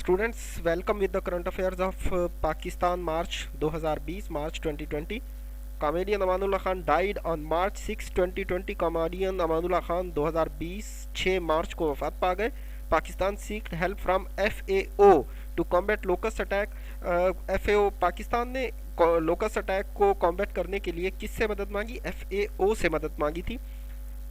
Students, welcome with the current affairs of Pakistan March 2020, March 2020. Comedian Amanullah Khan died on March 6, 2020. Comedian Amanullah Khan 2020 6 मार्च को वफात पा गए. Pakistan seeked help from FAO to combat locust attack. FAO Pakistan ने locust attack को combat करने के लिए किससे मदद मांगी? FAO से मदद मांगी थी.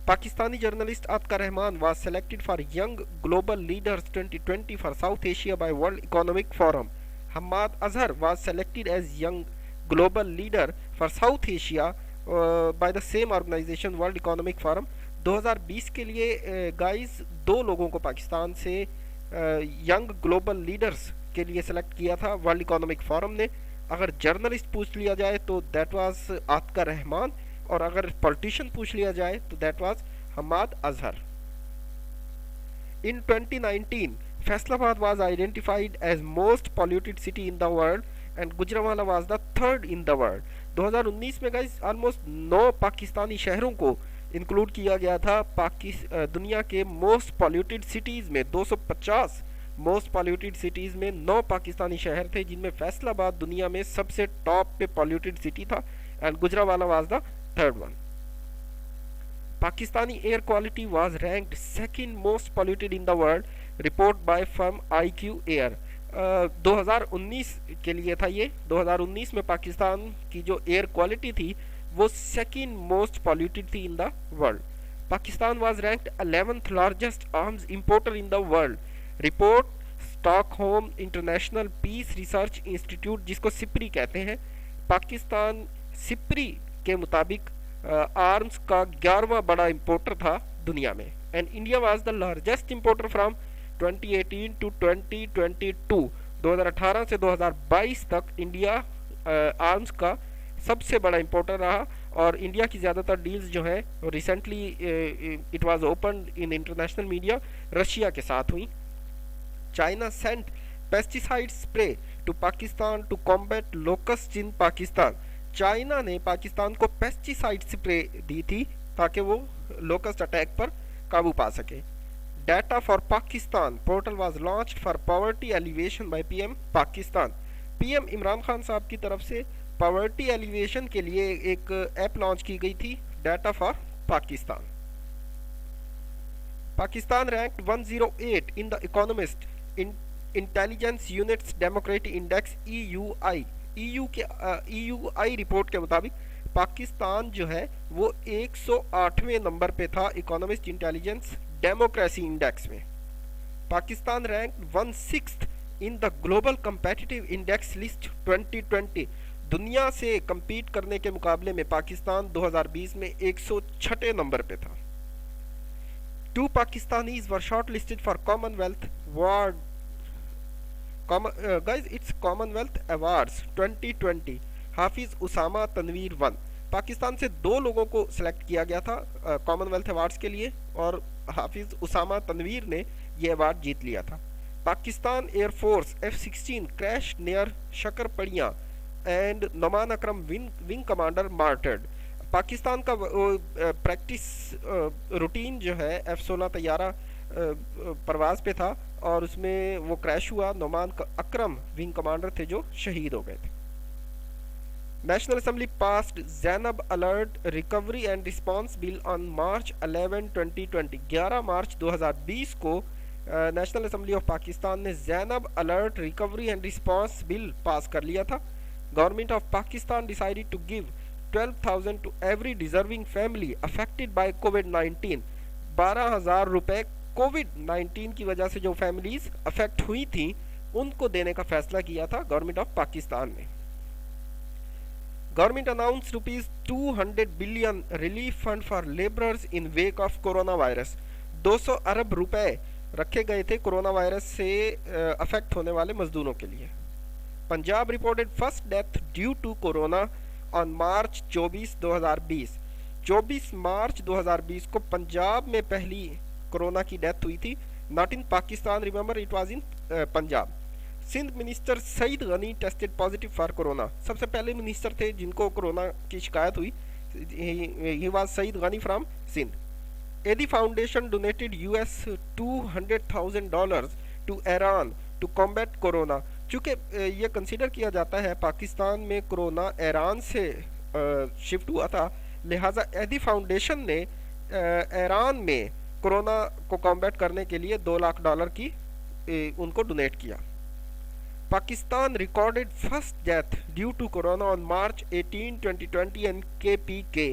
Pakistani journalist Atkar Rahman was selected for Young Global Leaders 2020 for South Asia by World Economic Forum. Hamad Azhar was selected as Young Global Leader for South Asia by the same organization World Economic Forum. 2020 के लिए guys दो लोगों को पाकिस्तान से young global leaders के लिए select किया था वर्ल्ड इकोनॉमिक फोरम ने. अगर जर्नलिस्ट पूछ लिया जाए तो दैट वाज आतकर रहमान, और अगर पॉलिटिशियन पूछ लिया जाए तो that was Hammad Azhar. In 2019 Faisalabad was identified as most polluted city in the world and Gujranwala was the third in the world. 2019 में गाइस ऑलमोस्ट 9 पाकिस्तानी शहरों को इंक्लूड किया गया था दुनिया के मोस्ट पॉल्यूटेड सिटीज़ में. 250 मोस्ट पॉल्यूटेड सिटीज़ में 9 पाकिस्तानी शहर थे, जिनमें फैसलाबाद दुनिया में सबसे टॉप पे पॉल्यूटेड सिटी था and Gujranwala was the third one. Pakistani air quality was ranked second most polluted in the world, report by firm IQ Air. 2019 के लिए था ये. 2019 में पाकिस्तान की जो एयर क्वालिटी थी वो सेकेंड मोस्ट पॉल्यूटेड थी in the world. Pakistan was ranked 11th largest arms importer in the world, report Stockholm International Peace Research Institute, जिसको सिप्री कहते हैं. पाकिस्तान सिप्री के मुताबिक आर्म्स का 11वां बड़ा इंपोर्टर था दुनिया में. And India was the largest importer from 2018 to 2022. 2018 से 2022 तक इंडिया आर्म्स का सबसे बड़ा इंपोर्टर रहा, और इंडिया की ज़्यादातर डील्स जो है recently it was open in international media Russia के साथ हुई. China sent pesticide spray to Pakistan to combat locust in Pakistan. China ने पाकिस्तान को पेस्टिसाइड स्प्रे दी थी ताकि वो लोकस्ट अटैक पर काबू पा सके. Data for Pakistan portal was launched for poverty alleviation by PM Pakistan. PM Imran Khan साहब की तरफ से पॉवर्टी एलिवेशन के लिए एक ऐप लॉन्च की गई थी, data for Pakistan. Pakistan ranked 108 in the economist intelligence units democratic index EUI. EUI report के मुताबिक पाकिस्तान जो है वो 108वें नंबर पे था इकोनॉमिस्ट इंटेलिजेंस डेमोक्रेसी इंडेक्स में. Pakistan rank 16th in the global competitive index list 2020. दुनिया से compete करने के मुकाबले में पाकिस्तान 2020 में 106 नंबर पे था. 2 Pakistanis were shortlisted for Commonwealth Award. Guys, it's Commonwealth Awards 2020. हाफिज उसामा तनवीर 1. पाकिस्तान से 2 लोगों को सिलेक्ट किया गया था कॉमनवेल्थ अवार्ड्स के लिए, और हाफिज उसामा तनवीर ने ये अवार्ड जीत लिया था. Pakistan air force F-16 crash near Shakarparian and Noman Akram wing commander martyred. Pakistan का प्रैक्टिस रूटीन जो है F-16 तैयारा परवाज पे था और उसमें वो क्रैश हुआ. नोमान अकरम विंग कमांडर थे जो शहीद हो गए थे. National assembly passed Zainab alert recovery and response bill on March 11, 2020. 11 March 2020 को नेशनल असेंबली ऑफ पाकिस्तान ने Zainab alert recovery and response bill pass कर लिया था. Government of Pakistan decided to give 12,000 to every deserving family affected by कोविड-19. 12,000 रुपये कोविड-19 की वजह से जो फैमिलीज अफेक्ट हुई थी उनको देने का फैसला किया था गवर्नमेंट ऑफ पाकिस्तान ने. Government announce ₹200 billion relief fund for labourers in wake of corona virus. 200 अरब रुपए रखे गए थे कोरोना वायरस से अफेक्ट होने वाले मजदूरों के लिए. Punjab reported first death due to corona on March 24, 2020. 24 March 2020 को पंजाब में पहली कोरोना की डेथ हुई थी. Not in Pakistan, remember it was in Punjab. Sindh minister Saeed Ghani tested positive for corona. सबसे पहले मिनिस्टर थे जिनको कोरोना की शिकायत हुई. He was Saeed Ghani from Sindh. Edhi foundation donated US $200,000 to Iran to combat corona. चूँकि ये कंसिडर किया जाता है पाकिस्तान में कोरोना ईरान से शिफ्ट हुआ था, लिहाजा एदी फाउंडेशन ने ईरान में कोरोना को कॉम्बैट करने के लिए $2 लाख की उनको डोनेट किया। Pakistan recorded first death due to corona on March 18, 2020 and KPK।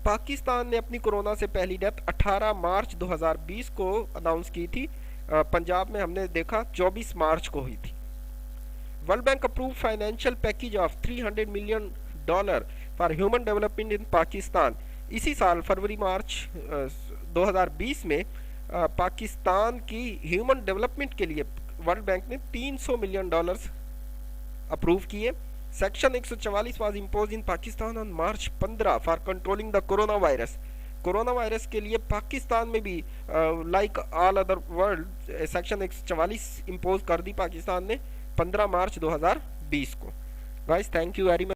Pakistan ने अपनी कोरोना से पहली डेथ 18 मार्च 2020 को अनाउंस की थी। पंजाब में हमने देखा 24 मार्च को हुई थी। World bank approve financial package of $300 million for human development in Pakistan. इसी साल फरवरी मार्च 2020 में पाकिस्तान की ह्यूमन डेवलपमेंट के लिए वर्ल्ड बैंक ने $300 मिलियन अप्रूव किए। Section 144 was impose in Pakistan on March 15 for controlling the corona virus. Corona virus के लिए पाकिस्तान में भी like all other world section 144 impose कर दी पाकिस्तान ने 15 मार्च 2020 को। Guys, thank you very much.